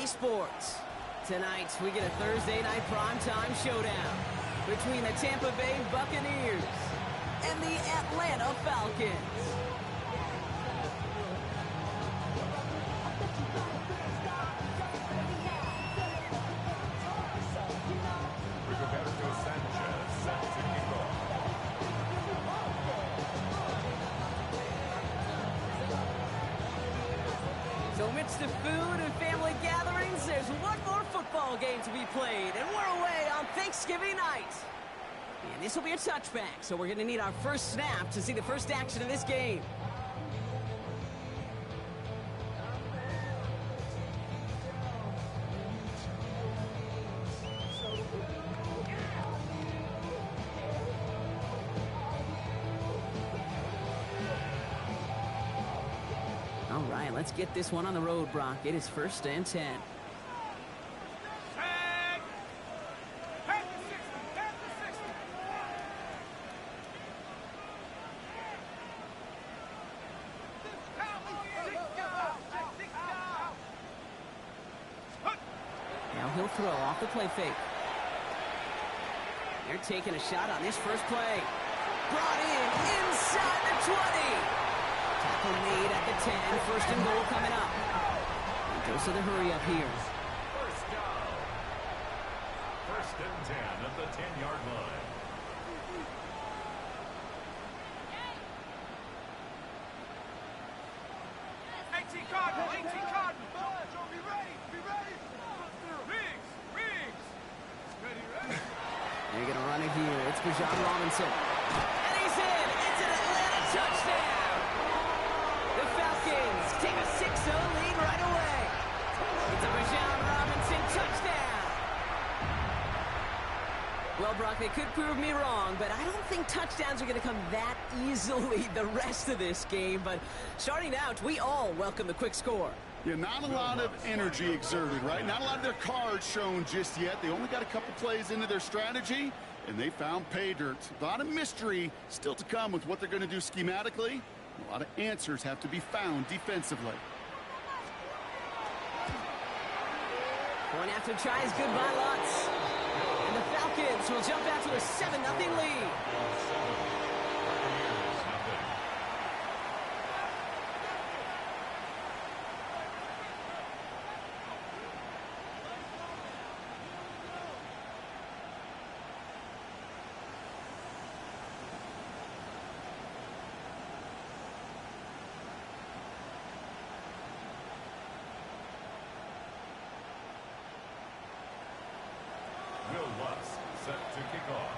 EA Sports. Tonight, we get a Thursday night primetime showdown between the Tampa Bay Buccaneers and the Atlanta Falcons. So amidst the food and family gatherings, there's one more football game to be played, and we're away on Thanksgiving night. And this will be a touchback, so we're going to need our first snap to see the first action of this game. All right, let's get this one on the road, Brock. It is 1st and 10. Now he'll throw off the play fake. They're taking a shot on this first play. Brought in inside the 20. Tackle made at the 10. 1st and goal coming up. He goes to the hurry up here. First down. 1st and 10 at the 10-yard line. They're going to run it here. It's for John Robinson. And he's in. It's an Atlanta touchdown. The Falcons take a 6-0 lead right away. It's a John Robinson touchdown. Well, Brock, they could prove me wrong, but I don't think touchdowns are going to come that easily the rest of this game. But starting out, we all welcome the quick score. Yeah, not a lot of energy exerted, right? Not a lot of their cards shown just yet. They only got a couple plays into their strategy, and they found pay dirt. A lot of mystery still to come with what they're going to do schematically. A lot of answers have to be found defensively. Going after tries good by Lutz. And the Falcons will jump out to a 7-0 lead. Set to kick off.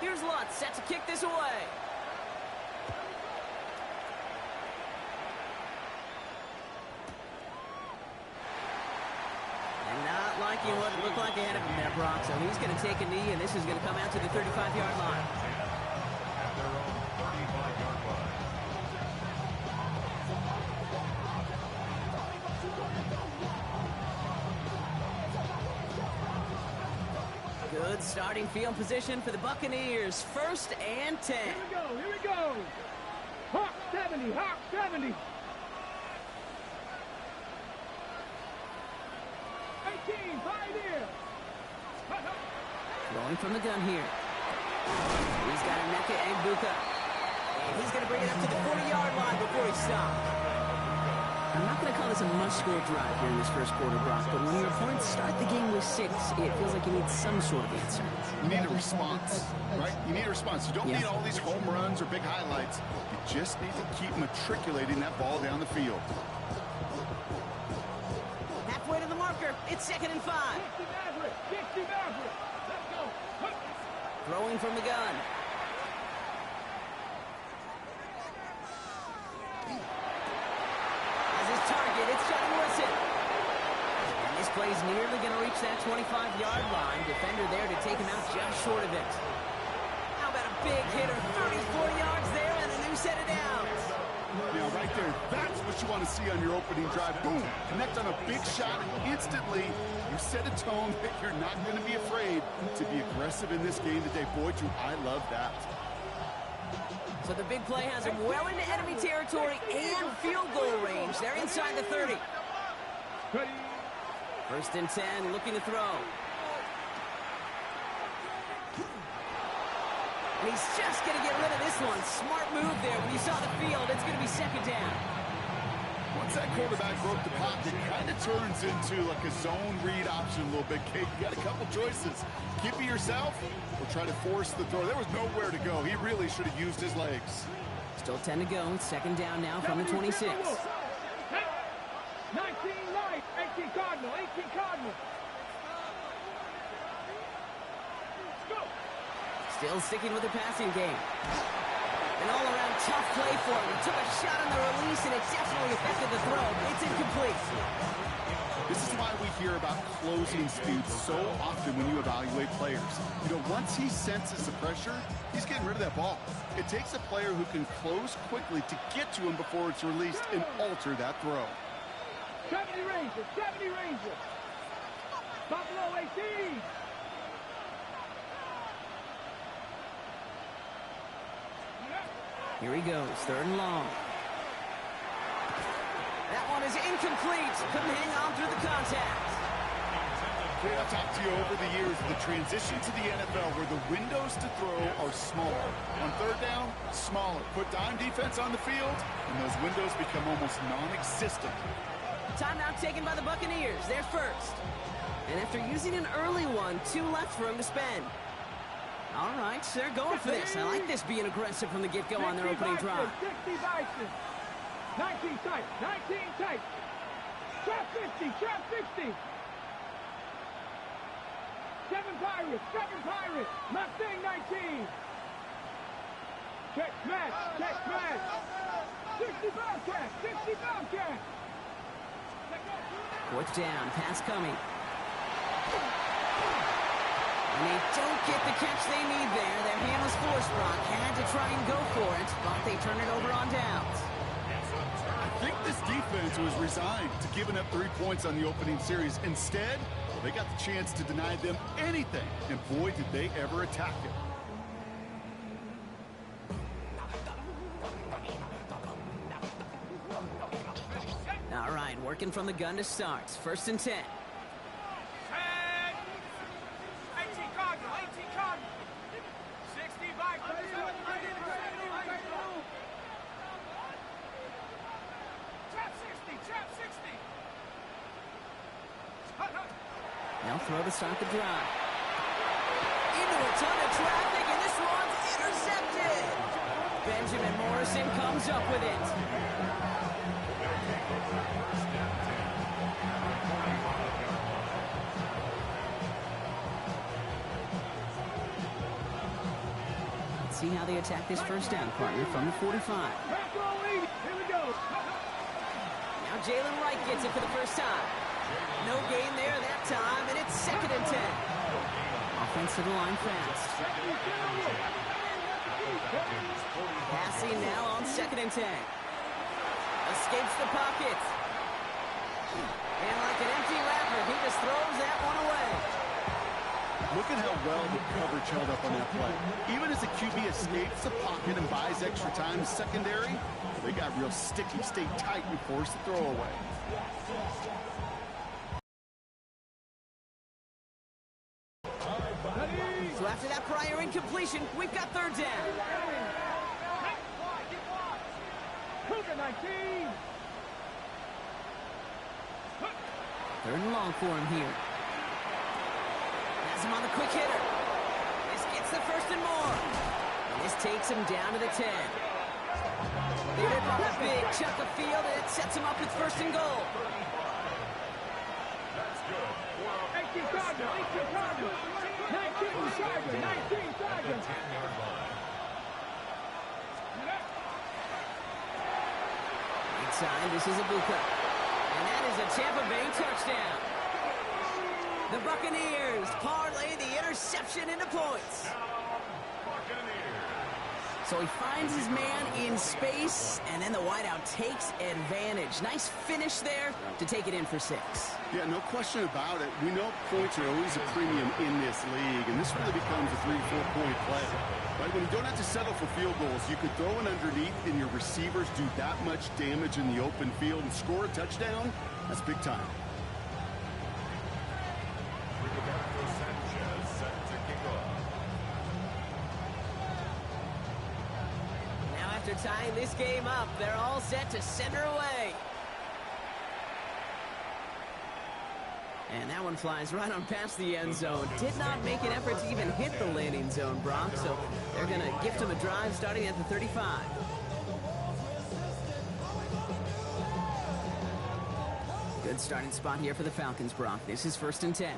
Here's Lutz set to kick this away. And not liking what it looked like ahead of him there, Brock. So he's going to take a knee, and this is going to come out to the 35-yard line. At their own 35-yard line. Good starting field position for the Buccaneers. 1st and 10. Here we go. Hawk 70, Hawk 70. 18, pioneer. Going from the gun here. He's got Emeka Egbuka. And he's going to bring it up to the 40-yard line before he stops. I'm not going to call this a must-score drive here in this first quarter, Brock, but when your opponents start the game with 6, it feels like you need some sort of answer. You need a response, right? You need a response. You don't need all these home runs or big highlights. You just need to keep matriculating that ball down the field. Halfway to the marker. It's 2nd and 5. Throwing from the gun. Target, it's Johnny Wilson. And this play's nearly going to reach that 25-yard line. Defender there to take him out just short of it. How about a big hitter? 34 yards there and a new set of downs. Now, right there, that's what you want to see on your opening drive. Boom! Connect on a big shot, and instantly you set a tone that you're not going to be afraid to be aggressive in this game today. Boy, do I love that. So the big play has him well into enemy territory and field goal range. They're inside the 30. First and 10, looking to throw. And he's just going to get rid of this one. Smart move there. When you saw the field, it's going to be second down. Once that quarterback broke the pocket, it kind of turns into like a zone read option a little bit, Kate. You got a couple choices. Keep it yourself or try to force the throw. There was nowhere to go. He really should have used his legs. Still 10 to go. Second down now from the 26. 19 light, 18 Cardinal, 18 Cardinal. Still sticking with the passing game. An all-around tough play for him. He took a shot on the release, and it definitely affected the throw. It's incomplete. This is why we hear about closing speed so often when you evaluate players. You know, once he senses the pressure, he's getting rid of that ball. It takes a player who can close quickly to get to him before it's released and alter that throw. 70 Rangers, 70 Rangers. Buffalo 18. Here he goes, third and long. That one is incomplete. Couldn't hang on through the contact. Okay, I've talked to you over the years, the transition to the NFL where the windows to throw are smaller. On third down, smaller. Put dime defense on the field, and those windows become almost non-existent. Timeout taken by the Buccaneers. They're first. And after using an early one, 2 left for him to spend. All right, they're going for this. I like this being aggressive from the get-go on their opening drive. 60 Bison. 19 tight, 19 tight. Trap 50, trap 50. 7 Pirates, 7 Pirates. Mustang 19. Check smash, check smash. 60 Bobcat, 60 Bobcat. Fourth down, pass coming. And they don't get the catch they need there. Their hand was forced, Brock. Had to try and go for it, but they turn it over on downs. I think this defense was resigned to giving up 3 points on the opening series. Instead, well, they got the chance to deny them anything, and boy, did they ever attack it. All right, working from the gun to start. First and 10. Now throw to start the drive. Into a ton of traffic, and this one's intercepted. Benjamin Morrison comes up with it. Let's see how they attack this first down, partner, from the 45. Here we go. Now Jalen Wright gets it for the first time. No gain there that time, and it's second and 10. Offense to the line fast. Passing now on second and 10. Escapes the pocket. And like an empty wrapper, he just throws that one away. Look at how well the coverage held up on that play. Even as the QB escapes the pocket and buys extra time secondary, they got real sticky, stayed tight, and forced the throw away. So after that prior incompletion, we've got third down. Cougar 19. Third and long for him here. Has him on the quick hitter. This gets the first and more. And this takes him down to the 10. They rip off a big chunk of field, and it sets him up with first and goal. 18 Tiger, 18 Tiger. 19 Tiger, 19 Tiger. Inside, this is Ibuka. And that is a Tampa Bay touchdown. The Buccaneers parlay the interception into points. So he finds his man in space, and then the wideout takes advantage. Nice finish there to take it in for 6. Yeah, no question about it. We know points are always a premium in this league, and this really becomes a 3 or 4 point play. Right? When you don't have to settle for field goals, you could throw it underneath, and your receivers do that much damage in the open field and score a touchdown. That's big time. Sanchez set to kick off. Now after tying this game up, they're all set to send her away. And that one flies right on past the end zone. Did not make an effort to even hit the landing zone, Brock. So they're going to gift him a drive starting at the 35. Good starting spot here for the Falcons, Brock. This is 1st and 10.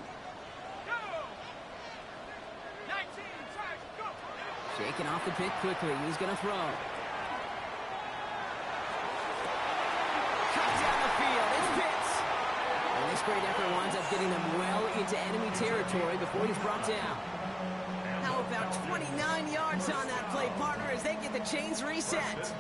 Shaking off the pick quickly. He's going to throw. Cut down the field. It's Pitts. And this great effort winds up getting them well into enemy territory before he's brought down. How about 29 yards on that play, partner, as they get the chains reset.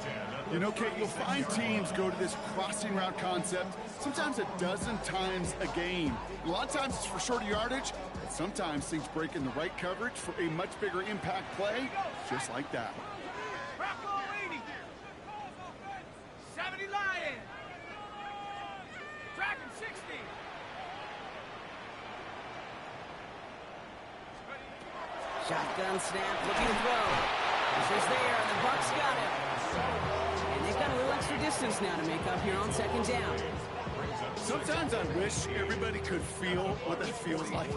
You know, Kate, you'll find teams go to this crossing route concept sometimes a dozen times a game. A lot of times it's for shorter yardage, but sometimes things break in the right coverage for a much bigger impact play, just like that. 70 Lion. Dragon 60. Shotgun snap, looking to throw. Pressure's there, and the Bucs got him. And they've got a little extra distance now to make up here on 2nd down. Sometimes I wish everybody could feel what that feels like.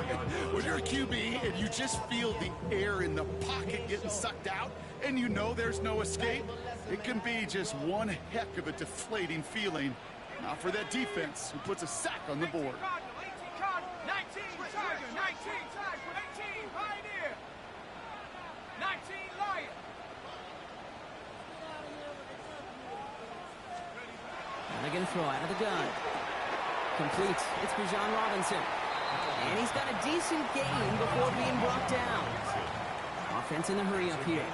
When you're a QB and you just feel the air in the pocket getting sucked out and you know there's no escape, it can be just one heck of a deflating feeling. Now for that defense who puts a sack on the board. 18 Tiger, 19 Tiger, 18 Pioneer, 19 Lion. And they're going to throw out of the gun. Complete. It's Bijan Robinson. And he's got a decent gain before being brought down. Offense in the hurry up here.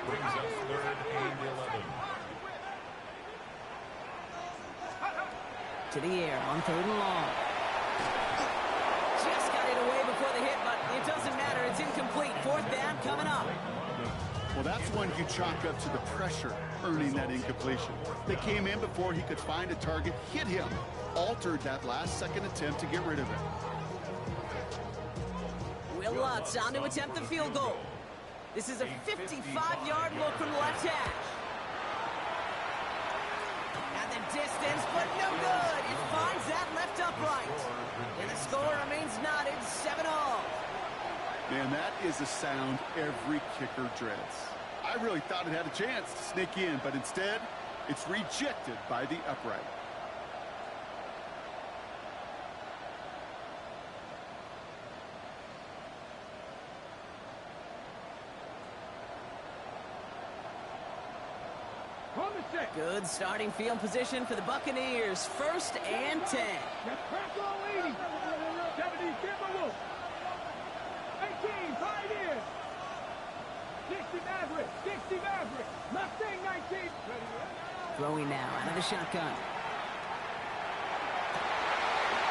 Brings us 3rd and 11. To the air on 3rd and long. Just got it away before the hit, but it doesn't matter. It's incomplete. 4th down coming up. Well, that's one you chalk up to the pressure earning that incompletion. They came in before he could find a target, hit him, altered that last-second attempt to get rid of it. Will Lutz on to attempt the field goal. This is a 55-yard look from the left hash. At the distance, but no good. It finds that left upright. And the score remains knotted 7-all. Man, that is a sound every kicker dreads. I really thought it had a chance to sneak in, but instead, it's rejected by the upright. Good starting field position for the Buccaneers. 1st and 10. That's Crackle 80. 70 Timberwolves. 18 Pioneer. 60 Maverick. 60 Maverick. Mustang 19. Throwing now out of the shotgun.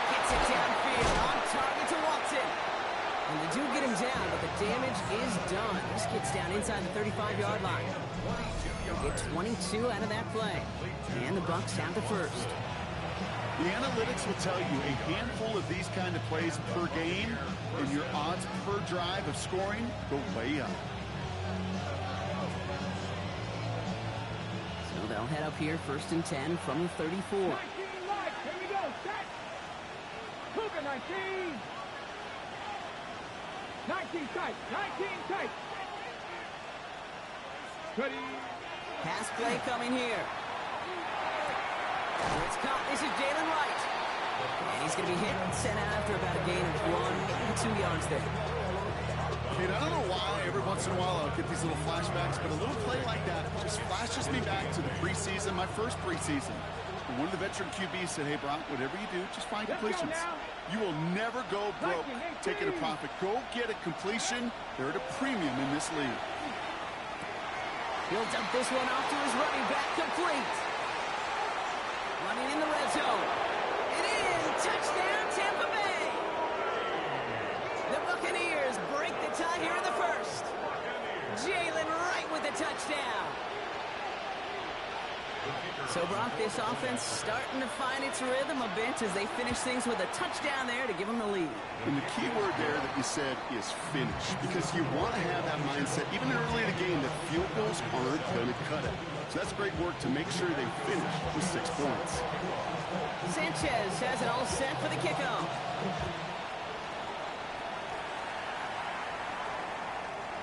Gets it downfield on target to Watson. And they do get him down, but the damage is done. This gets down inside the 35-yard line. Get 22 out of that play. And the Bucs have the 1st. The analytics will tell you a handful of these kind of plays per game, and your odds per drive of scoring go way up. So they'll head up here 1st and 10 from the 34. 19 light. Here we go. Set. Cougar 19. 19 tight. 19 tight. Ready. Pass play coming here. It's caught. This is Jalen Wright. And he's going to be hit and sent out after about a gain of 1, maybe 2 yards there. Kate, I don't know why every once in a while I'll get these little flashbacks, but a little play like that just flashes me back to the preseason, my first preseason. And one of the veteran QBs said, hey, Brock, whatever you do, just find completions. You will never go broke taking a profit. Go get a completion. They're at a premium in this league. He'll dump this one off to his running back, complete. Running in the red zone. It is touchdown, Tampa Bay. The Buccaneers break the tie here in the 1st. Jalen Wright with the touchdown. So, Brock, this offense starting to find its rhythm a bit as they finish things with a touchdown there to give them the lead. And the key word there that you said is finish, because you want to have that mindset, even early in the game, that field goals aren't going to cut it. So that's great work to make sure they finish with 6 points. Sanchez has it all set for the kickoff.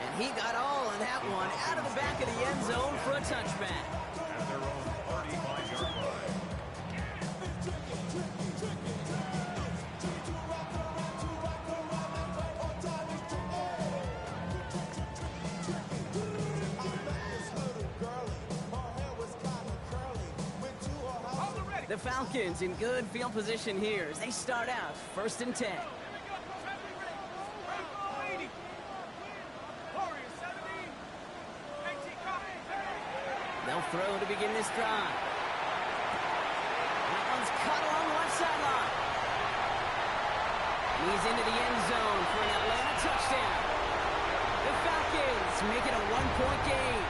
And he got all of that one out of the back of the end zone for a touchback. At their own 35-yard line. The Falcons in good field position here as they start out 1st and 10. They'll throw to begin this drive. That one's cut along the left sideline. And he's into the end zone for an Atlanta touchdown. The Falcons make it a 1-point game.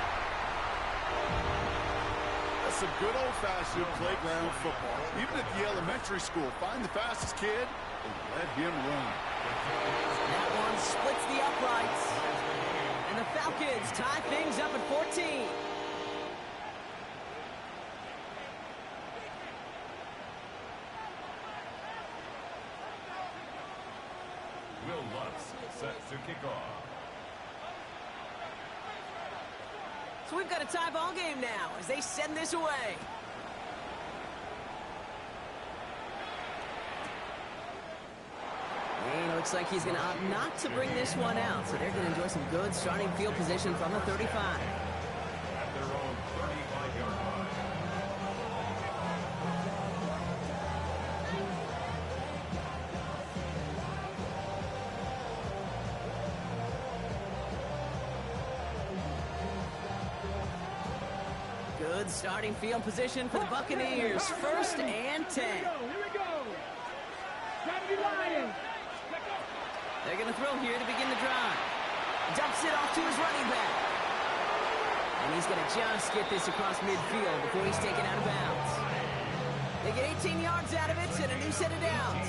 That's some good old-fashioned playground football. Even at the elementary school, find the fastest kid and let him run. That one splits the uprights. And the Falcons tie things up at 14. Will Lutz set to kick off. So we've got a tie ball game now as they send this away. And it looks like he's going to opt not to bring this one out. So they're going to enjoy some good starting field position from the 35. At their own 35-yard line. Good starting field position for the Buccaneers. 1st and 10. Here we go. Try to be lying. They're going to throw here to begin the drive. Dumps it off to his running back. And he's going to just get this across midfield before he's taken out of bounds. They get 18 yards out of it and a new set of downs.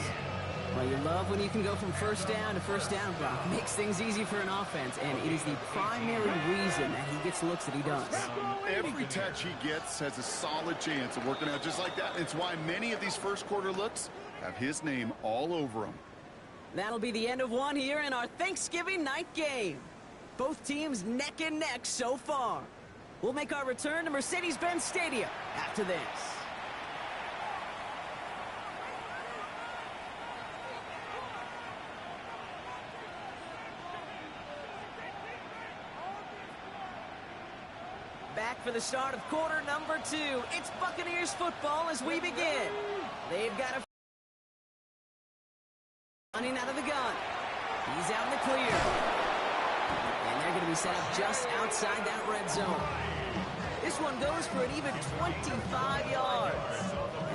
Well, you love when you can go from first down to first down, Brock. Makes things easy for an offense, and it is the primary reason that he gets looks that he does. Every touch he gets has a solid chance of working out just like that. It's why many of these first quarter looks have his name all over them. That'll be the end of one here in our Thanksgiving night game. Both teams neck and neck so far. We'll make our return to Mercedes-Benz Stadium after this. Back for the start of quarter number 2. It's Buccaneers football as we begin. They've got a running out of the gun. He's out in the clear. And they're going to be set up just outside that red zone. This one goes for an even 25 yards.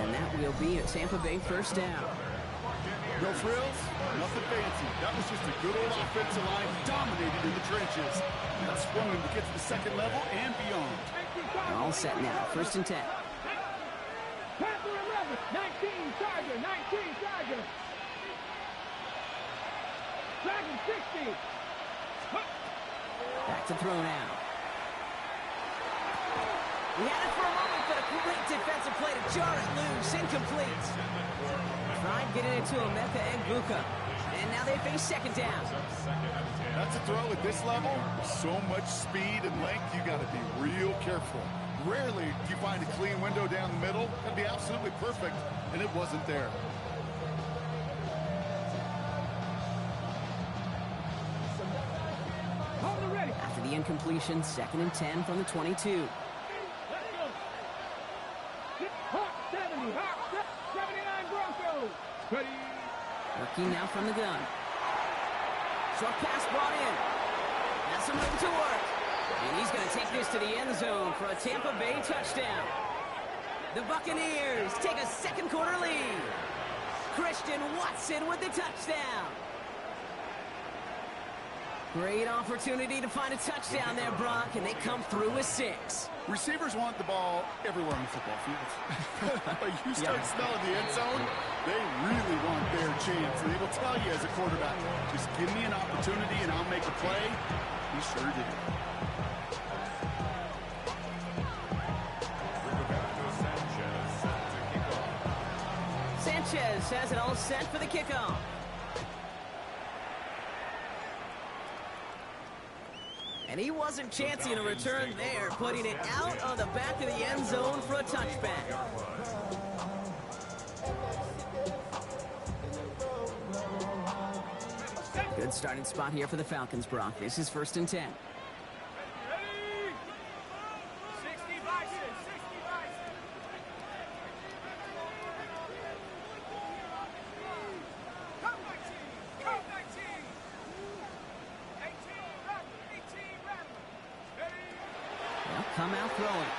And that will be a Tampa Bay first down. No frills, nothing fancy. That was just a good old offensive line dominated in the trenches. That swung him to get to the second level and beyond. All set now, 1st and 10. Panther 11, 19 Charger, 19 Charger. Dragon 60. Back to throw now. He had it for a moment, but a great defensive play to jar it loose. Incomplete. Tried getting it to Emeka Egbuka. And now they face 2nd down. That's a throw at this level. So much speed and length, you got to be real careful. Rarely do you find a clean window down the middle. That'd be absolutely perfect, and it wasn't there. After the incompletion, 2nd and 10 from the 22. Hawk 70, Hawk 79 Broncos. Ready. Working now from the gun. Short pass brought in. That's some room to work. And he's going to take this to the end zone for a Tampa Bay touchdown. The Buccaneers take a second quarter lead. Christian Watson with the touchdown. Great opportunity to find a touchdown there, Brock, and they come through with 6. Receivers want the ball everywhere on the football field. But you start smelling the end zone, they really want their chance. And they will tell you as a quarterback, just give me an opportunity and I'll make a play. He sure did. Sanchez has it all set for the kickoff. And he wasn't chancing a return there, putting it out on the back of the end zone for a touchback. Good starting spot here for the Falcons, Brock. This is 1st and 10. Come out throwing.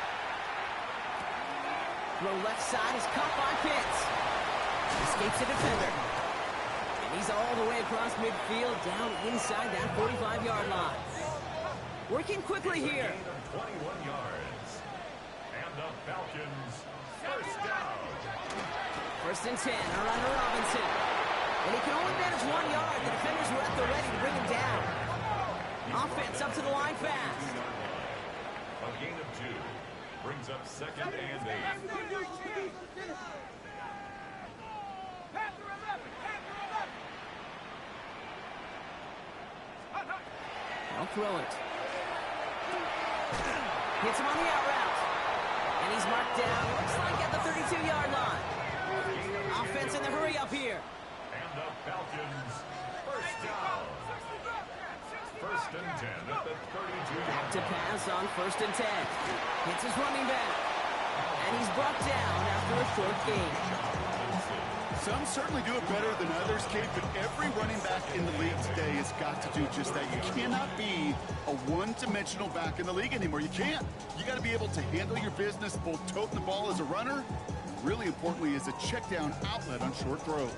Throw left side is caught by Pitts. Escapes the defender. And he's all the way across midfield, down inside that 45-yard line. Working quickly here. 21 yards. And the Falcons, first down. 1st and 10, are under Robinson. And he can only manage 1 yard. The defenders were at the ready to bring him down. Offense up to the line fast. A gain of 2 brings up 2nd and 8. I'll throw it. Hits him on the out route. And he's marked down, looks like at the 32-yard line. Offense in the hurry up here. And the Falcons, first down. 1st and 10 at the 32-yard line. To pass on 1st and 10. Hits his running back. And he's brought down after a short gain. Some certainly do it better than others, Kate, but every running back in the league today has got to do just that. You cannot be a one-dimensional back in the league anymore. You can't. You got to be able to handle your business, both toting the ball as a runner, and really importantly, as a check-down outlet on short throws.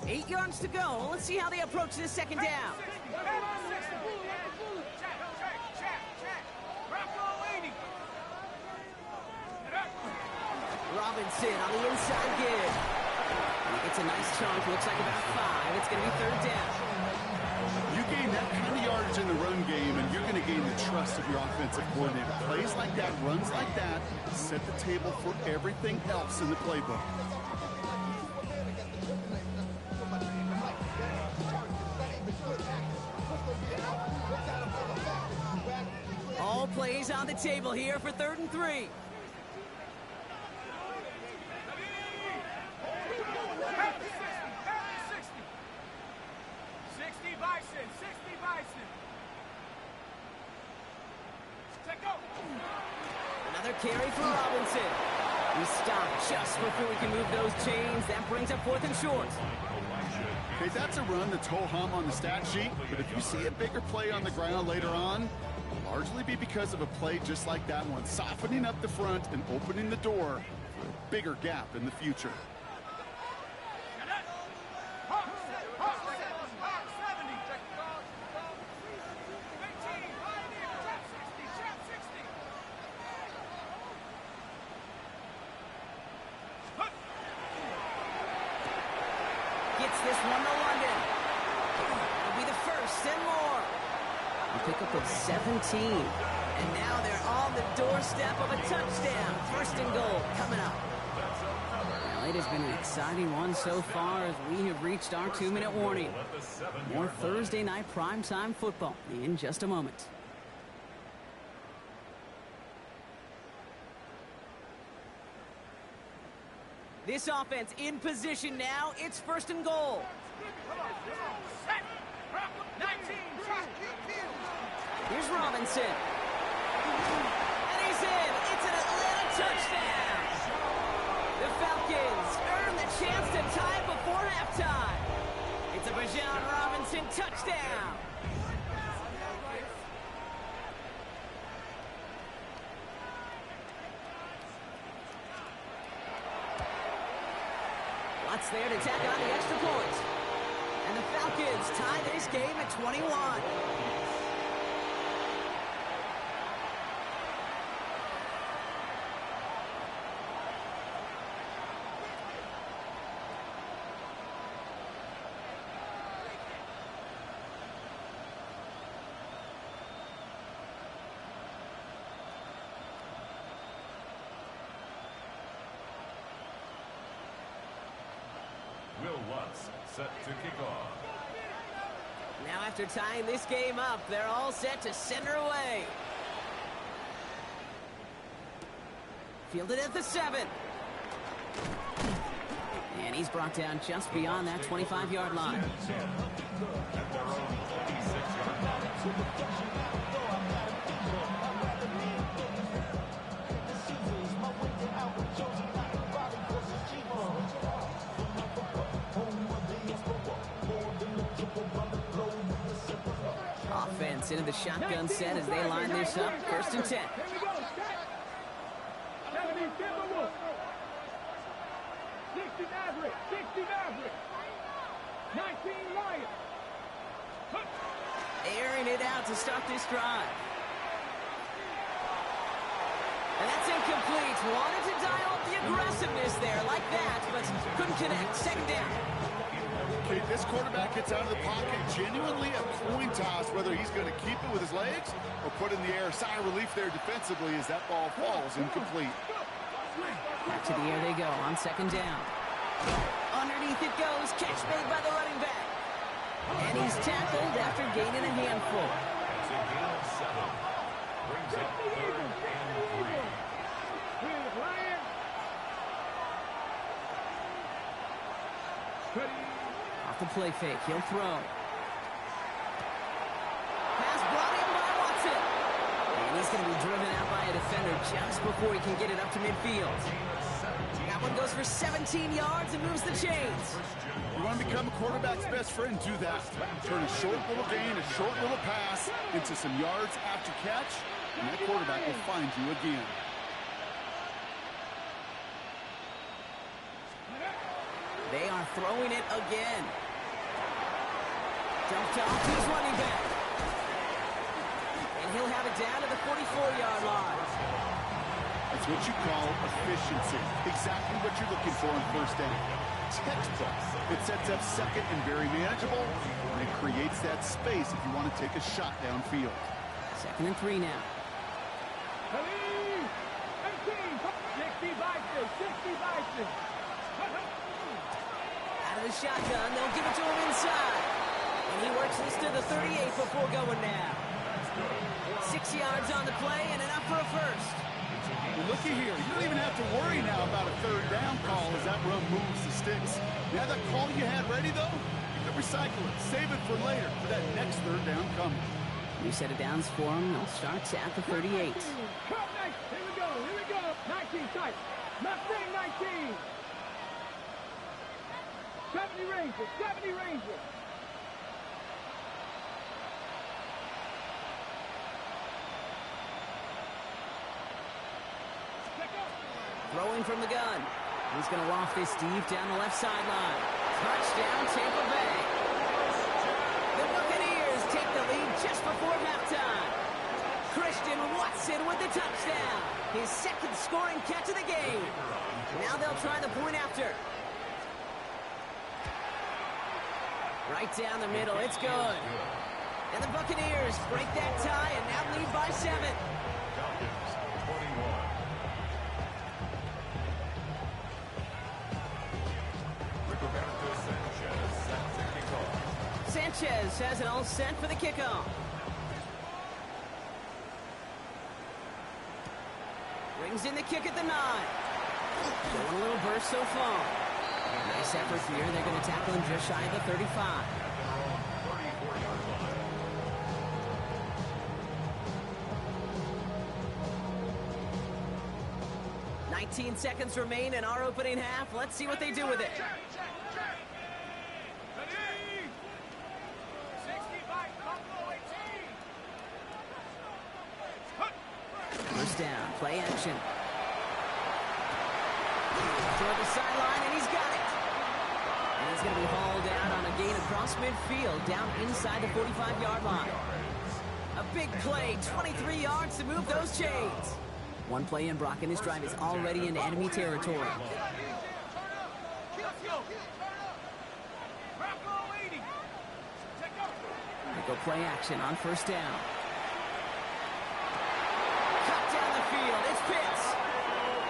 Eight yards to go. Let's see how they approach this 2nd down. Robinson on the inside give. He gets a nice chunk. Looks like about 5. It's going to be 3rd down. You gain that kind of yardage in the run game, and you're going to gain the trust of your offensive coordinator. Plays like that, runs like that, set the table for everything else in the playbook. All plays on the table here for 3rd and 3. Another carry for Robinson. He stopped just before we can move those chains. That brings up 4th and short. Okay, that's a run that's ho-hum on the stat sheet, but if you see a bigger play on the ground later on, it'll largely be because of a play just like that one, softening up the front and opening the door for a bigger gap in the future. Gets this one to London. It'll be the 1st and more. A pickup of 17. And now they're on the doorstep of a touchdown. 1st and goal coming up. Well, it has been an exciting one so far as we have reached our 2-minute warning. More Thursday night primetime football in just a moment. This offense in position now. It's 1st and goal. Here's Robinson. And he's in. It's an Atlanta touchdown. The Falcons earn the chance to tie it before halftime. It's a Bijan Robinson touchdown. minutes there to tack on the extra point. And the Falcons tie this game at 21. Will Lutz set to kick off. Now after tying this game up, they're all set to send her away. Fielded at the 7. And he's brought down just beyond that 25-yard line. At their own 26-yard line. Offense into the shotgun set as they line this up. 1st and 10. Here we go. 70 Timberwolves. 60 Maverick. 60 Maverick. 19 Lions. Airing it out to start this drive. And that's incomplete. Wanted to dial up the aggressiveness there like that, but couldn't connect. 2nd down. Okay, this quarterback gets out of the pocket genuinely a coin toss, whether he's going to keep it with his legs or put in the air. Sigh of relief there defensively as that ball falls incomplete. Back to the air they go on 2nd down. Underneath it goes. Catch made by the running back. And he's tackled after gaining a handful. It's a gain of 7. Brings up 3rd and 3. Off the play fake. He'll throw. Pass brought in by Watson. And he's going to be driven out by a defender just before he can get it up to midfield. That one goes for 17 yards and moves the chains. You want to become a quarterback's best friend, do that. Turn a short little gain, a short little pass into some yards after catch, and that quarterback will find you again. They are throwing it again. Dumped off to his running back. And he'll have it down to the 44-yard line. That's what you call efficiency. Exactly what you're looking for on 1st down. Textbook. It sets up 2nd and very manageable, and it creates that space if you want to take a shot downfield. 2nd and 3 now. 60 Vikings. 60 Vikings. Out of the shotgun, they'll give it to him inside. And he works this to the 38 before going down. 6 yards on the play and enough for a first. Well, looky here. You don't even have to worry now about a 3rd down call as that run moves the sticks. You have that call you had ready, though? You can recycle it. Save it for later for that next 3rd down coming. New set of downs for him. They'll start at the 38. Here we go. Here we go. 19 tight. Mustang 19. 70 Rangers. 70 Rangers. Throwing from the gun. He's going to loft this deep down the left sideline. Touchdown, Tampa Bay. The Buccaneers take the lead just before halftime. Christian Watson with the touchdown. His 2nd scoring catch of the game. Now they'll try the point after. Right down the middle. It's good. And the Buccaneers break that tie and now lead by 7. Falcons 21. Sanchez has it all set for the kickoff. Brings in the kick at the 9. Showing a little burst so far. Nice effort here. They're going to tackle him just shy of the 35. 19 seconds remain in our opening half. Let's see what they do with it. First down, play action. Toward the sideline, and he's got it. He's going to be hauled out on a gain across midfield, down inside the 45-yard line. A big play, 23 yards to move those chains. One play in, Brock, and this drive is already in enemy territory. They go play action on first down. Cut down the field, it's Pitts.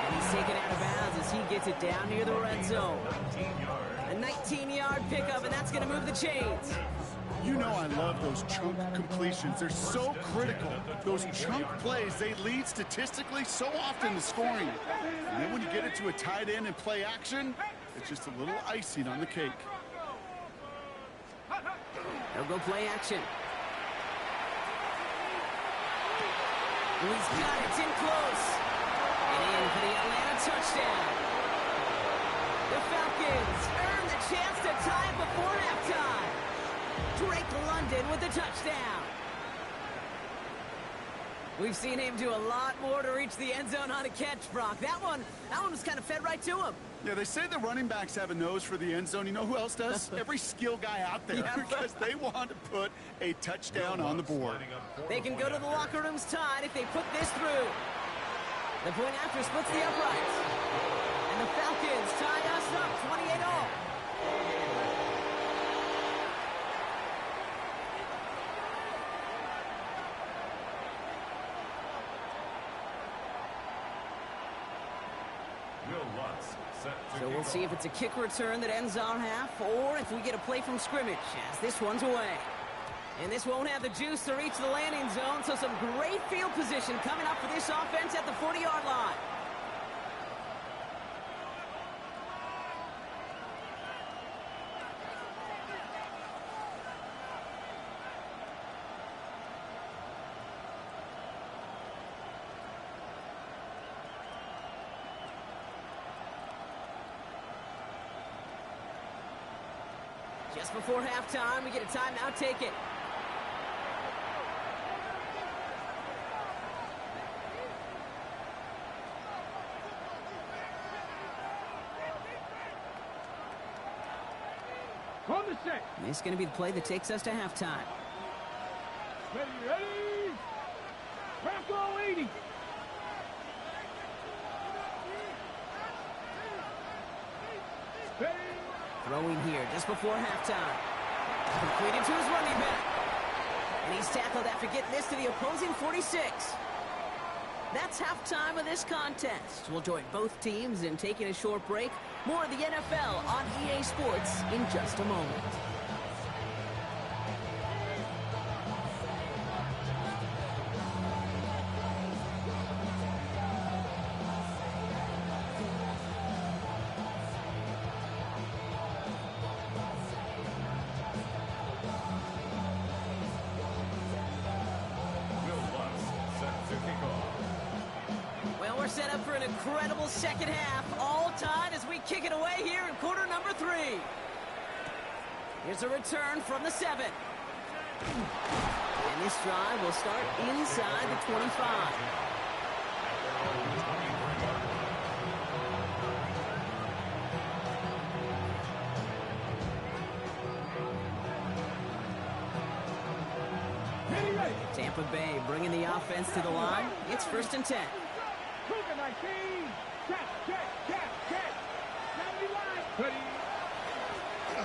And he's taken out of bounds as he gets it down near the red zone. A 19-yard pickup, and that's going to move the chains. You know I love those chunk completions. They're so critical. Those chunk plays, they lead statistically so often to scoring. And then when you get it to a tight end and play action, it's just a little icing on the cake. They'll go play action. He's got it. It's in close. And in for the Atlanta touchdown. The Falcons earn the chance to tie it before halftime. Drake London with the touchdown. We've seen him do a lot more to reach the end zone on a catch, Brock. That one was kind of fed right to him. Yeah, they say the running backs have a nose for the end zone. You know who else does? Every skill guy out there, because they want to put a touchdown on the board. They can go to the locker rooms tied if they put this through. The point after splits the uprights. And the Falcons tie us up 28-all. So we'll see if it's a kick return that ends our half, or if we get a play from scrimmage, as this one's away. And this won't have the juice to reach the landing zone, so some great field position coming up for this offense at the 40-yard line. Just before halftime, we get a timeout. Take it. On the set. This is going to be the play that takes us to halftime. Ready. Bronco 80. Throwing here just before halftime. Completed to his running back. And he's tackled after getting this to the opposing 46. That's halftime of this contest. We'll join both teams in taking a short break. More of the NFL on EA Sports in just a moment. Set up for an incredible second half, all tied as we kick it away here in quarter number 3. Here's a return from the 7. And this drive will start inside the 25. Tampa Bay bringing the offense to the line. It's 1st and 10.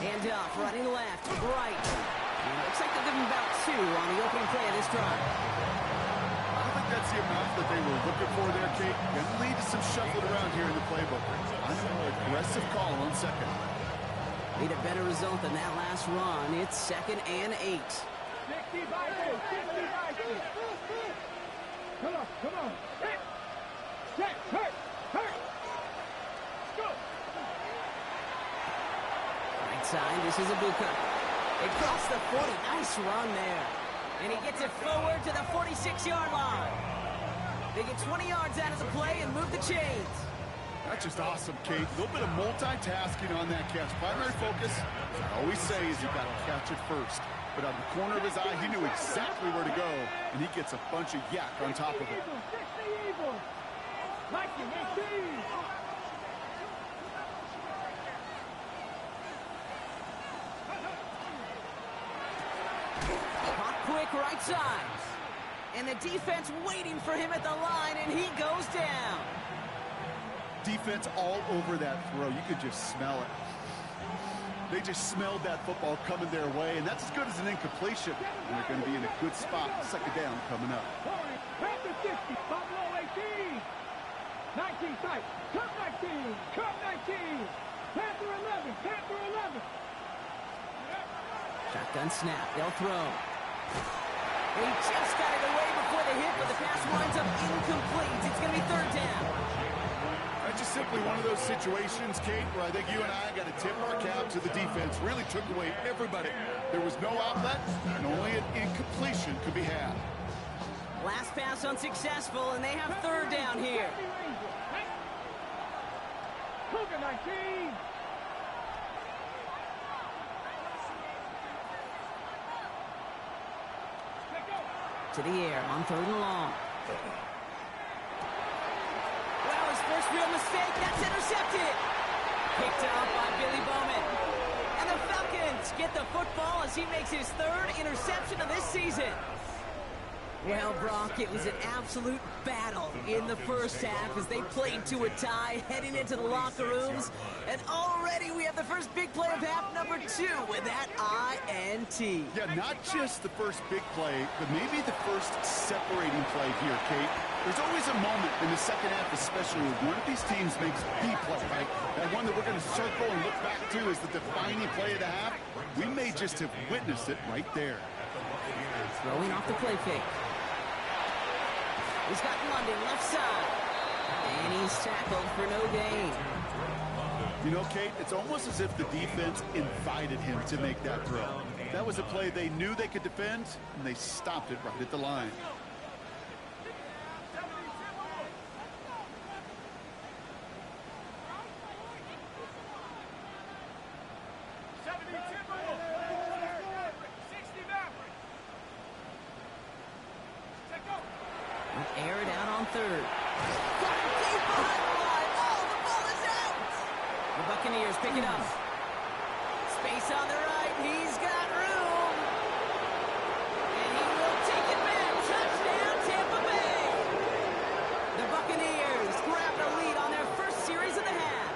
Hand off, running left, right. And it looks like they'll give him about 2 on the opening play of this drive. I don't think that's the amount that they were looking for there, Kate. Going to lead to some shuffling around here in the playbook. I know, aggressive call on second. Need a better result than that last run. It's 2nd and 8. 60 by 2, 60 by 2. Come on. Hurt. Go. Right side, this is Ibuka. Across the 40, nice run there. And he gets it forward to the 46-yard line. They get 20 yards out of the play and move the chains. That's just awesome, Kate. A little bit of multitasking on that catch. Primary focus, as I always say, is you got to catch it first. But out of the corner of his eye, he knew exactly where to go, and he gets a bunch of yak on top of it. back right side. And the defense waiting for him at the line, and he goes down. Defense all over that throw. You could just smell it. They just smelled that football coming their way, and that's as good as an incompletion. And they're going to be in a good spot. Second down coming up. Panther 60, Buffalo 18. 19 tight, Cub 19, Cub 19. Panther 11, Panther 11. Shotgun snap, they'll throw. He just got it away before the hit, but the pass winds up incomplete. It's going to be third down. That's just simply one of those situations, Kate, where I think you and I got to tip our cap to the defense. Really took away everybody. There was no outlet, and only an incompletion could be had. Last pass unsuccessful, and they have third down here. Cougar 19. To the air on third and long. Well, his first real mistake, that's intercepted. Picked up by Billy Bowman. And the Falcons get the football as he makes his third interception of this season. Well, Brock, it was an absolute battle in the first half as they played to a tie, heading into the locker rooms. And already we have the first big play of half number 2 with that INT. Yeah, not just the first big play, but maybe the first separating play here, Kate. There's always a moment in the second half, especially when one of these teams makes the play, right? That one that we're going to circle and look back to as the defining play of the half. We may just have witnessed it right there. Throwing off the play fake. He's got London left side. And he's tackled for no gain. You know, Kate, it's almost as if the defense invited him to make that throw. That was a play they knew they could defend, and they stopped it right at the line. Air it out on third. Deep behind the line. Oh, the ball is out. The Buccaneers pick it up. Space on the right. He's got room. And he will take it back. Touchdown, Tampa Bay. The Buccaneers grab the lead on their first series of the half.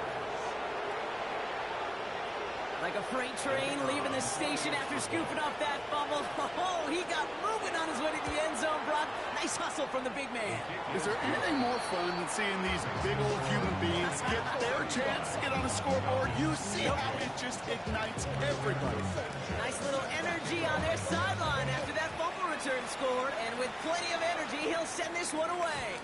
Like a freight train leaving the station after scooping up that fumble. Oh, he got moving on his way to the end zone, Brock. Nice hustle from the big man. Is there anything more fun than seeing these big old human beings get their chance to get on a scoreboard? You see how it just ignites everybody. Nice little energy on their sideline after that fumble return scored. And with plenty of energy, he'll send this one away.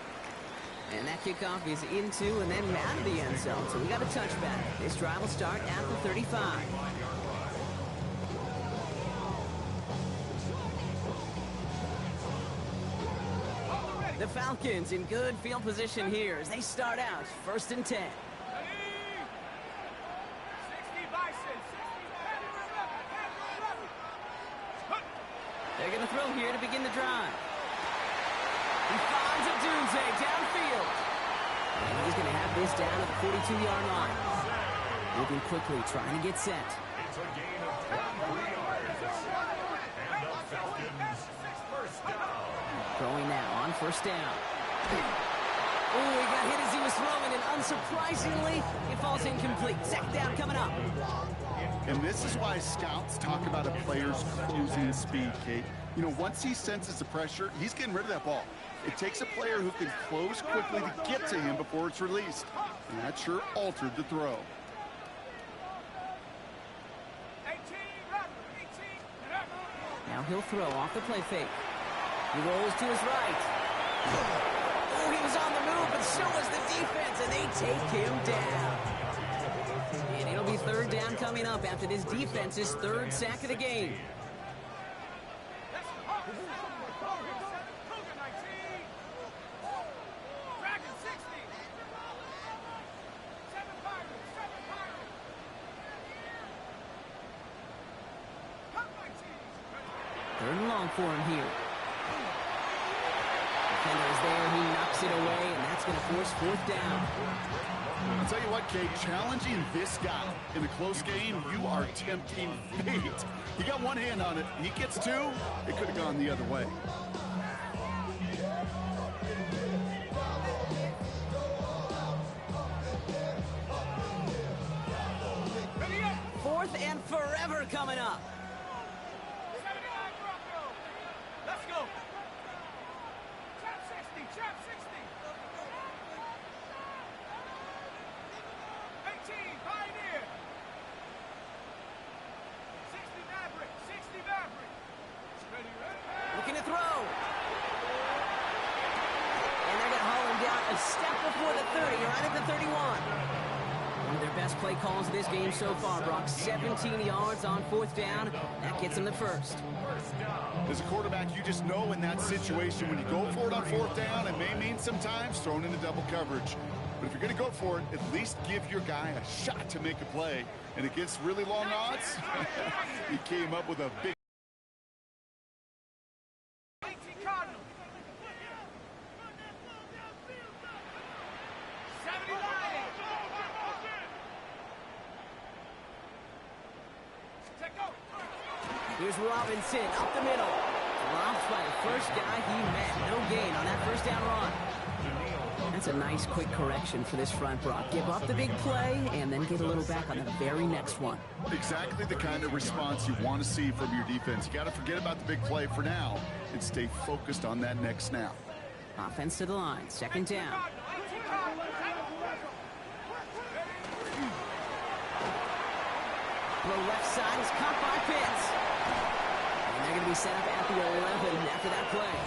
And that kickoff is into and then out of the end zone. So we got a touchback. This drive will start at the 35. The Falcons in good field position here as they start out first and 10. They're going to throw here to begin the drive. He finds a Dunze downfield. And he's going to have this down at the 42-yard line. Moving quickly, trying to get set. It's a gain of 23 yards. And the Falcons first down. Throwing now on first down. Oh, he got hit as he was throwing, and unsurprisingly, it falls incomplete. Second down coming up. And this is why scouts talk about a player's closing speed, Kate. You know, once he senses the pressure, he's getting rid of that ball. It takes a player who can close quickly to get to him before it's released. And that sure altered the throw. Now he'll throw off the play fake. He rolls to his right. Oh, he was on the move, but so was the defense, and they take him down. And it'll be third down coming up after this defense's third sack of the game. Third and long for him here. Defender is there. He knocks it away, and that's That's going to force fourth down. I'll tell you what, Kate, challenging this guy in a close game, you are tempting fate. He got one hand on it. He gets two, it could have gone the other way. Fourth and forever coming up. Let's go. Trap 60, trap 60. 18, Pioneer. 60 Maverick, 60 Maverick. Ready, ready. Looking to throw. And they're going to haul him down a step before the 30, right at the 31. One of their best play calls of this game so far, Brock. 17 yards on fourth down. That gets them the first. As a quarterback, you just know in that situation when you go for it on fourth down, it may mean sometimes thrown into double coverage. But if you're going to go for it, at least give your guy a shot to make a play. And against really long odds, he came up with a big... 18 Cardinal. 70 Lion. Take go. Here's Robinson up the middle. Dropped by the first guy he met. No gain on that first down run. That's a nice quick correction for this front, Brock. Give up the big play and then get a little back on the very next one. Exactly the kind of response you want to see from your defense. You got to forget about the big play for now and stay focused on that next snap. Offense to the line. Second down. The left side is caught by Pitts. And they're going to be set up at the 11 after that play.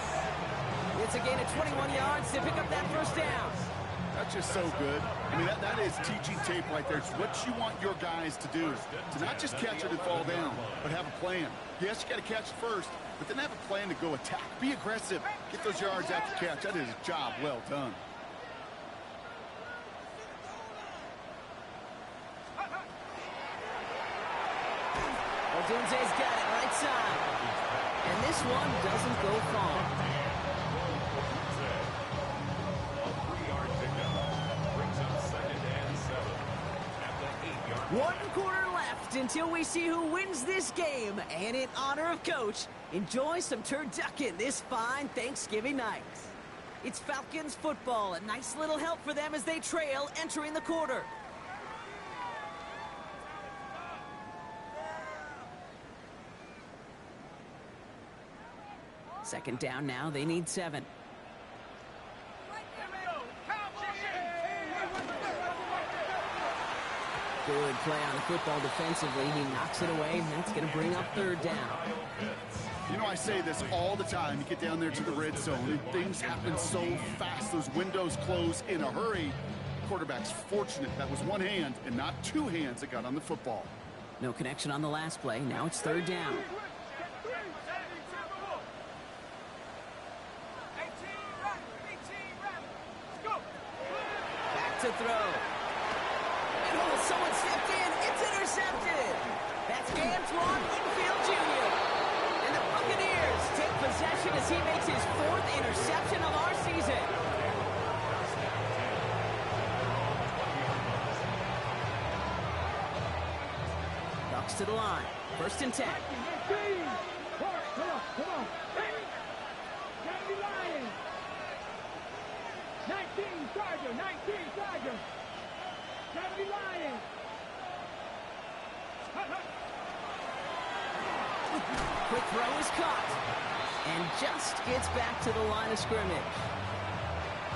It's a gain of 21 yards to pick up that first down. That's just so good. I mean, that is teaching tape right there. It's what you want your guys to do. To not just catch it and fall down, but have a plan. Yes, you got to catch it first, but then have a plan to go attack. Be aggressive. Get those yards after catch. That is a job well done. Odunze's got it right side. And this one doesn't go far. One quarter left until we see who wins this game. And in honor of Coach, enjoy some turducken this fine Thanksgiving night. It's Falcons football. A nice little help for them as they trail entering the quarter. Second down now. They need 7. Good play on the football defensively. He knocks it away, and that's going to bring up third down. You know, I say this all the time. You get down there to the red zone, and things happen so fast. Those windows close in a hurry. The quarterback's fortunate that was one hand and not two hands that got on the football. No connection on the last play. Now it's third down. Back to throw. Someone stepped in. It's intercepted. That's Antoine Winfield Jr. And the Buccaneers take possession as he makes his 4th interception of our season. Ducks to the line. 1st and 10. Come on. 19 Charger. 70 Lions. Quick throw is caught. And just gets back to the line of scrimmage.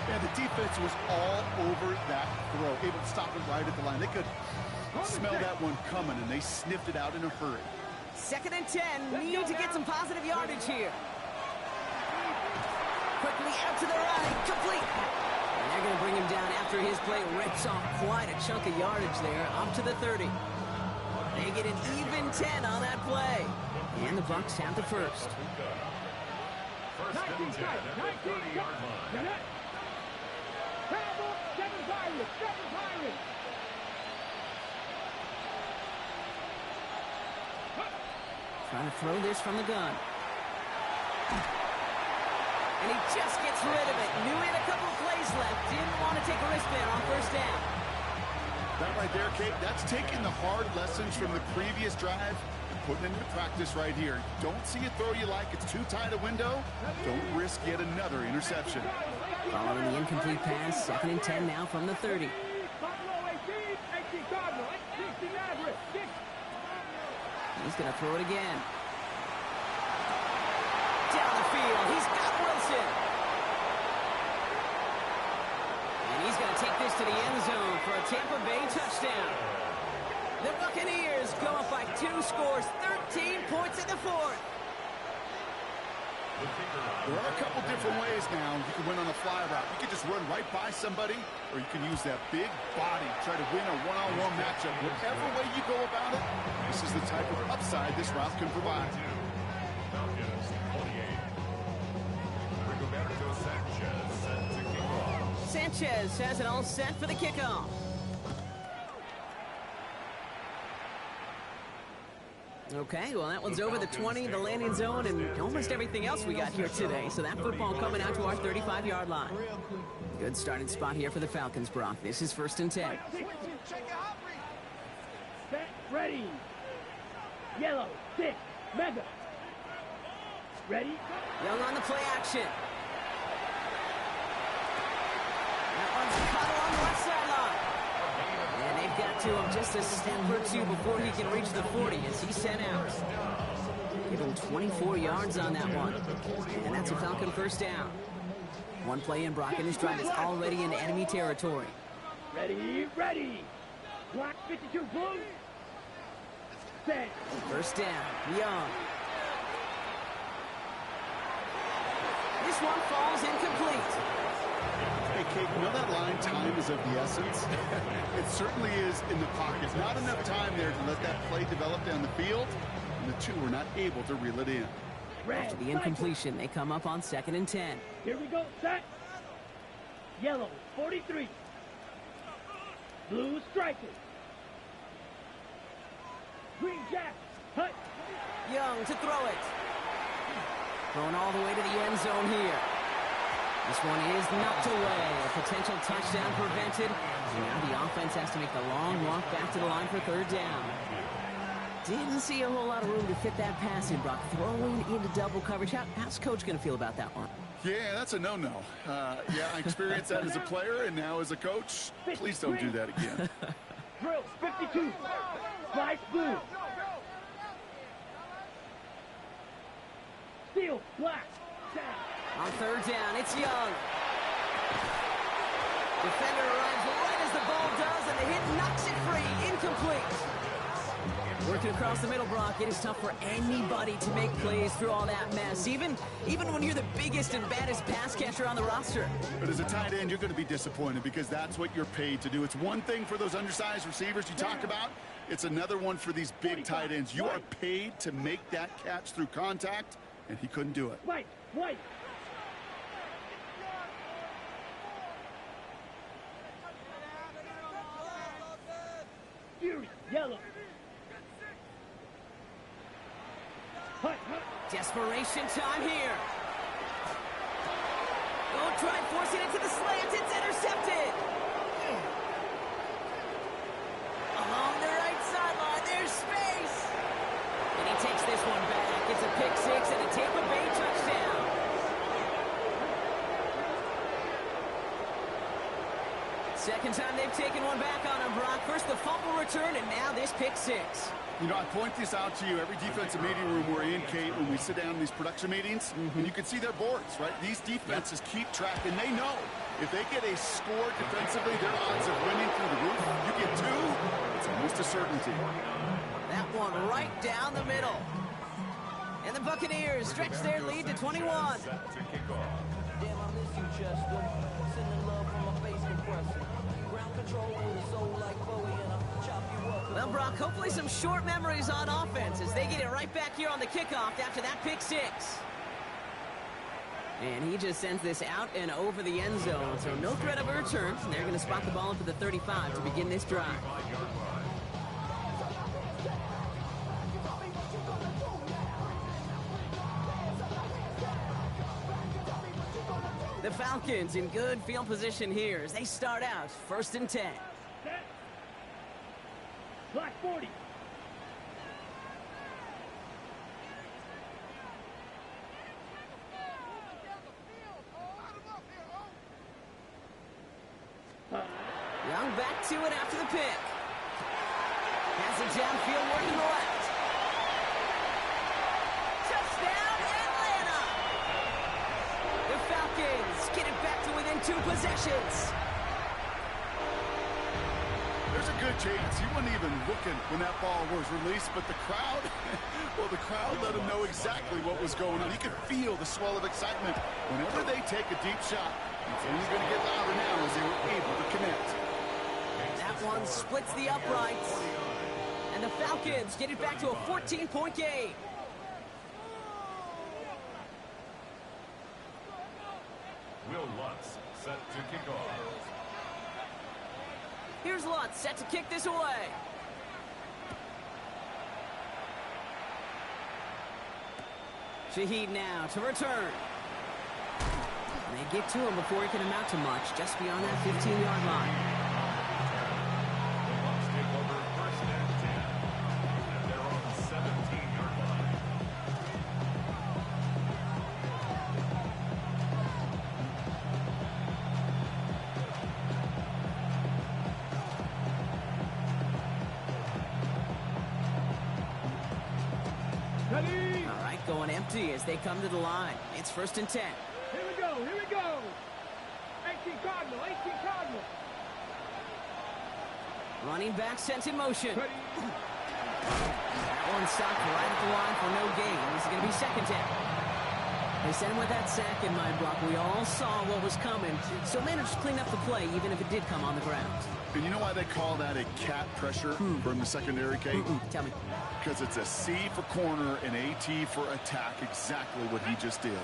Yeah, the defense was all over that throw, able to stop it right at the line. They could smell that one coming, and they sniffed it out in a hurry. 2nd and 10. Need to get some positive yardage here. Quickly out to the right. Complete. They're going to bring him down after his play rips off quite a chunk of yardage there, up to the 30. They get an even 10 on that play. And the Bucs have the first. First and 10 at the 30-yard line. Trying to throw this from the gun. And he just gets rid of it. Knew he had a couple of plays left. Didn't want to take a risk there on first down. That right there, Kate, that's taking the hard lessons from the previous drive and putting it into practice right here. Don't see a throw you like. It's too tight a window. Don't risk yet another interception. Following the incomplete pass, 2nd and 10 now from the 30. He's going to throw it again. Down the field. He's got Wilson. And he's going to take this to the end zone for a Tampa Bay touchdown. The Buccaneers go up by 2 scores, 13 points in the 4th. There are a couple different ways now. You can win on a fly route. You can just run right by somebody, or you can use that big body, try to win a one-on-one matchup. Whatever way you go about it, this is the type of upside this route can provide. Falcons 28. Rigoberto Sanchez set to kick off. Sanchez has it all set for the kickoff. Okay, well, that one's over the 20, the landing zone, and almost everything else we got here today. So that football coming out to our 35-yard line. Good starting spot here for the Falcons, Brock. This is 1st and 10. Set, ready. Yellow, 6, mega. Ready? Young on the play action. That one's caught along the left sideline. And they've got to him just a step or two before he can reach the 40 as he's sent out. Give him 24 yards on that one. And that's a Falcon first down. One play in, Brock, and this drive is already into enemy territory. Ready, ready. Block 52, blue. Set. First down, Young. This one falls incomplete. Hey, Kate, you know that line, time is of the essence? It certainly is in the pocket. Not enough time there to let that play develop down the field, and the two were not able to reel it in. After the incompletion, they come up on 2nd and 10. Here we go, set. Yellow, 43. Blue striker. Green jack, hut. Young to throw it. Going all the way to the end zone here. This one is knocked away. A potential touchdown prevented. And now the offense has to make the long walk back to the line for 3rd down. Didn't see a whole lot of room to fit that pass in, Brock. Throwing into double coverage. How's Coach going to feel about that one? Yeah, that's a no-no. Yeah, I experienced that as a player and now as a coach. Please don't do that again. Drill, 52. Slice blue. Steel, black. Down. On 3rd down, it's Young. Defender arrives right as the ball does, and the hit knocks it free. Incomplete. Working across the middle, Brock, it is tough for anybody to make plays through all that mess, even when you're the biggest and baddest pass catcher on the roster. But as a tight end, you're going to be disappointed because that's what you're paid to do. It's one thing for those undersized receivers you talk about. It's another one for these big tight ends. You are paid to make that catch through contact, and he couldn't do it. White. Fury, yellow. Desperation time here. Oh, try forcing it to the slant. It's intercepted. Along the right sideline, there's space. And he takes this one back. It's a pick 6 and a Tampa Bay touchdown. Second time they've taken one back on him, Brock. First the fumble return, and now this pick 6. You know, I point this out to you every defensive meeting room we're in, Kate, when we sit down in these production meetings, and you can see their boards, right? These defenses keep track, and they know if they get a score defensively, their odds of winning through the roof. You get 2, it's almost a certainty. That one right down the middle. And the Buccaneers stretch their lead to 21. Set to kick off. Damn, I miss you, Chester. Sending love from my face compressor. Ground control with a soul like Bowie, and I'll chop you up. Well, Brock, hopefully some short memories on offense as they get it right back here on the kickoff after that pick 6. And he just sends this out and over the end zone, so no threat of a return. They're going to spot the ball up at the 35 to begin this drive. 5-yard line. The Falcons in good field position here as they start out 1st and 10. Set. Black 40. Young back to it after the pick. Has it downfield working the left. Touchdown, Atlanta! The Falcons get it back to within 2 possessions. There's a good chance he wasn't even looking when that ball was released, but the crowd, well, the crowd let him know exactly what was going on. He could feel the swell of excitement. Whenever they take a deep shot, it's only going to get louder now as they were able to connect. That one splits the uprights. And the Falcons get it back to a 14-point game. Will Lutz set to kick off. Here's Lutz set to kick this away. Shaheed now to return. They get to him before he can amount to much, just beyond that 15-yard line. The Bucs take over 1st and 10. And they're on the 17-yard line. Ready? All right, going empty as they come to the line. It's 1st and 10. Here we go, here we go. 18 Cardinal, 18 Cardinal. Running back sent in motion. Ready? That one stopped right at the line for no gain. This is going to be 2nd down. They sent him with that sack in my block. We all saw what was coming, so managed to clean up the play, even if it did come on the ground. And you know why they call that a cat pressure from the secondary, Kate? Tell me. Because it's a C for corner and a T for attack, exactly what he just did.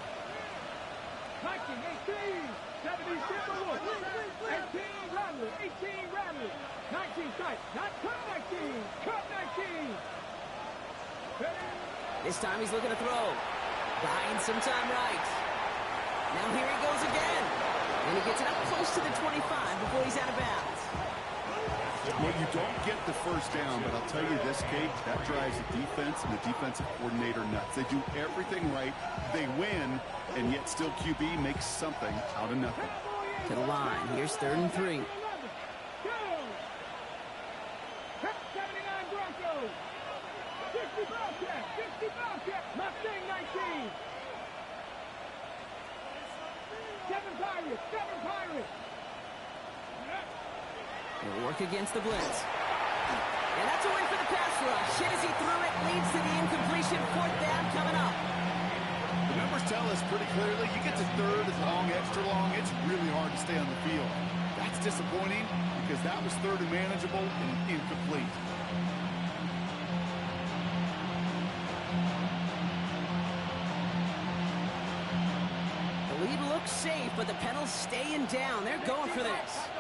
Viking, 18. 70 Timberwolves. 18 Rattler, 18 Rattler. 19 tight, not cut 19. Cut 19. Ready? This time he's looking to throw. Buying some time right. Now here he goes again. And he gets it up close to the 25 before he's out of bounds. Well, you don't get the 1st down, but I'll tell you this, Kate, that drives the defense and the defensive coordinator nuts. They do everything right. They win, and yet still QB makes something out of nothing. To the line. Here's 3rd and 3. Go. 79 Broncos. 60 Bobcats, 60 Bobcats. Mustang 19. 7 Pirates, 7 Pirates. He'll work against the blitz. And that's a win for the pass rush. Hit as he threw it, leads to the incompletion. 4th down coming up. The numbers tell us pretty clearly, you get to 3rd and long, extra long, it's really hard to stay on the field. That's disappointing because that was 3rd and manageable and incomplete. The lead looks safe, but the pedals staying down. They're going for this.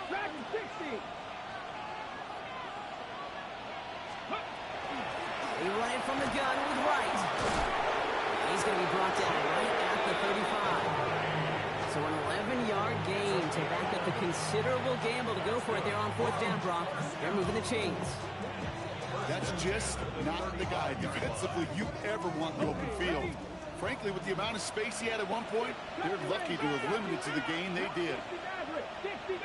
Dragon 60. He run it from the gun with Wright. He's going to be brought down right at the 35. So an 11-yard gain to back up the considerable gamble to go for it there on 4th down, Brock. They're moving the chains. That's just not the guy defensively you ever want in the open field. Frankly, with the amount of space he had at one point, they're lucky to have limited to the gain they did. 60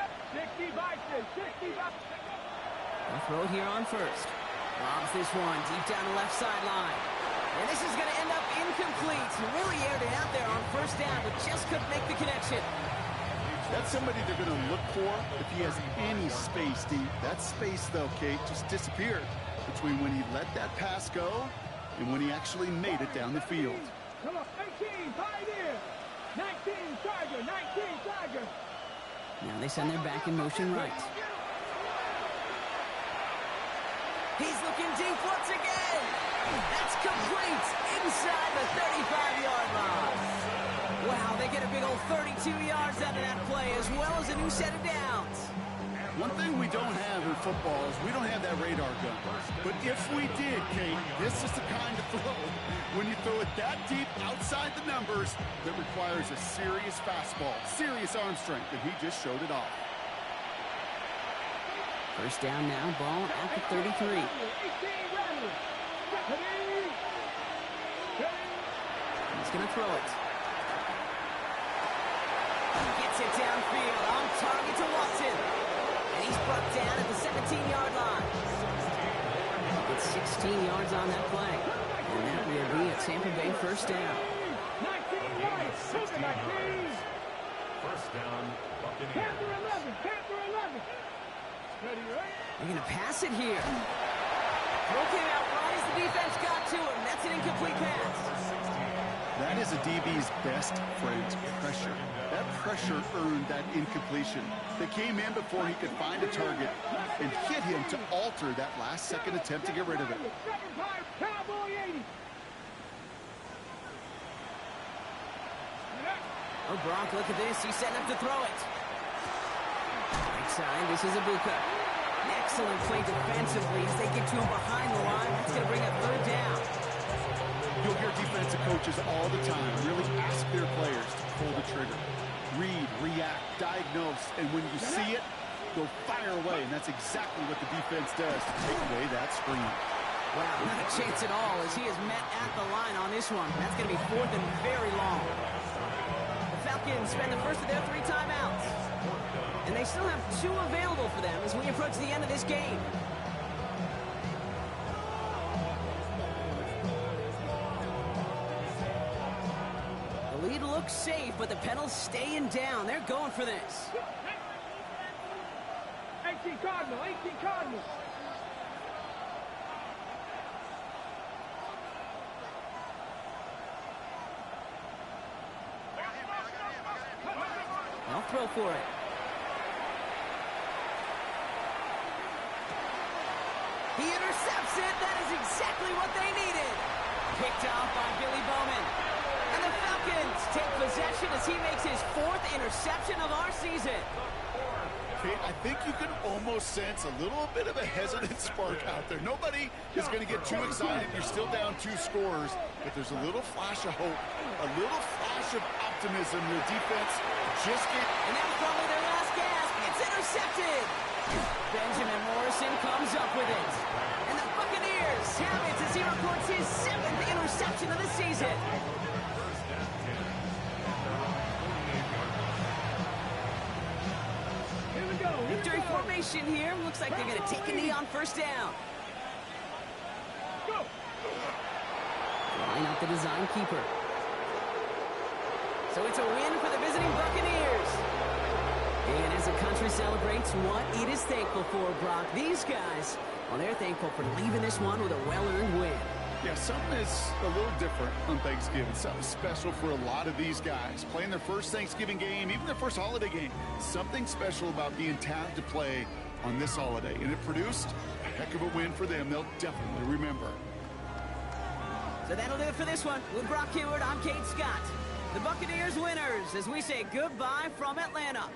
Bison, 60 Bison. They'll throw it here on 1st. Lobs this one deep down the left sideline. And this is going to end up incomplete. Really aired it out there on 1st down, but just couldn't make the connection. That's somebody they're going to look for if he has any space deep. That space, though, Kate, just disappeared between when he let that pass go and when he actually made it down the field. Come on, 18, Pioneer. 19, Tiger, 19, Tiger. Now they send their back in motion right. He's looking deep once again. That's complete inside the 35-yard line. Wow, they get a big old 32 yards out of that play as well as a new set of downs. One thing we don't have in football is we don't have that radar gun. But if we did, Kate, this is the kind of throw, when you throw it that deep outside the numbers, that requires a serious fastball, serious arm strength, and he just showed it off. First down now, ball at the 33. He's going to throw it. Gets it downfield, on target to Watson. And he's brought down at the 17-yard line. It's 16 yards on that play. And that will be a Tampa Bay first down. First down, Buccaneers. Panther 11. Ready, right? They're going to pass it here. Throw came out right as the defense got to him. That's an incomplete pass. That is a DB's best friend, pressure. That pressure earned that incompletion. They came in before he could find a target and hit him to alter that last-second attempt to get rid of it. Second time, Cowboy 80. Oh, Brock, look at this. He's setting up to throw it. Right side, this is Ibuka. Excellent play defensively as they get to him behind the line. That's going to bring up third down. You'll hear defensive coaches all the time really ask their players to pull the trigger. Read, react, diagnose, and when you see it, go fire away. And that's exactly what the defense does to take away that screen. Wow, not a chance at all as he is met at the line on this one. That's going to be fourth and very long. The Falcons spend the first of their 3 timeouts. And they still have 2 available for them as we approach the end of this game. The lead looks safe, but the pedals staying down. They're going for this. 18 Cardinal. I'll throw for it. He intercepts it. That is exactly what they needed. Picked off by Billy Bowman. And the Falcons take possession as he makes his 4th interception of our season. Okay, I think you can almost sense a little bit of a hesitant spark out there. Nobody is going to get too excited. You're still down 2 scores, but there's a little flash of hope, a little flash of optimism. The defense just get... And that was probably their last gasp. It's intercepted. Benjamin Morrison comes up with it. And the Buccaneers have it as he records his 7th interception of the season. Victory formation here. Looks like they're going to take a knee on first down. Line up the design keeper. So it's a win for the visiting Buccaneers. And as the country celebrates what it is thankful for, Brock, these guys, well, they're thankful for leaving this one with a well-earned win. Yeah, something is a little different on Thanksgiving. Something special for a lot of these guys. Playing their first Thanksgiving game, even their first holiday game. Something special about being tapped to play on this holiday. And it produced a heck of a win for them. They'll definitely remember. So that'll do it for this one. With Brock Hayward, I'm Kate Scott. The Buccaneers winners as we say goodbye from Atlanta.